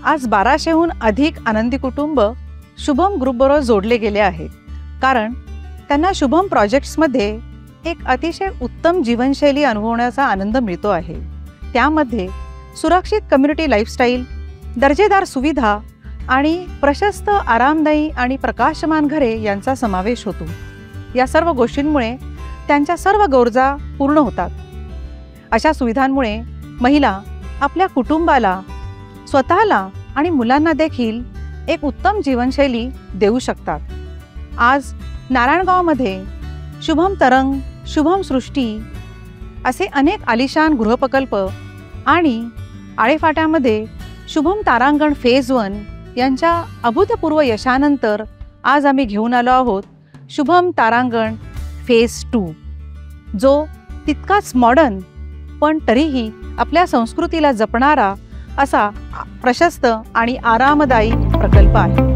आज 1200हून अधिक आनंदी कुटुंब शुभम ग्रुपबरोबर जोडले गेले आहेत, कारण त्यांना शुभम प्रोजेक्ट्समध्ये एक अतिशय उत्तम जीवनशैली अनुभवण्याचा आनंद मिळतो आहे। त्यामध्ये सुरक्षित कम्युनिटी लाईफस्टाईल, दर्जेदार सुविधा आणि प्रशस्त, आरामदायी आणि प्रकाशमान घरे यांचा समावेश होतो। या सर्व गोष्टींमुळे त्यांच्या सर्व गरजा पूर्ण होतात। अशा सुविधांमुळे महिला आपल्या कुटुंबाला, स्वतःला आणि मुलांना देखील एक उत्तम जीवनशैली देऊ शकतात। आज नारायणगावमध्ये शुभम तरंग, शुभम सृष्टी असे अनेक आलिशान गृहप्रकल्प आणि आळेफाट्यामध्ये शुभम तारांगण फेज 1 यांच्या अभूतपूर्व यशानंतर आज आम्ही घेऊन आलो आहोत शुभम तारांगण फेज 2, जो तितकाच मॉडर्न पण तरीही आपल्या संस्कृतीला जपणारा असा प्रशस्त आणि आरामदायी प्रकल्प आहे।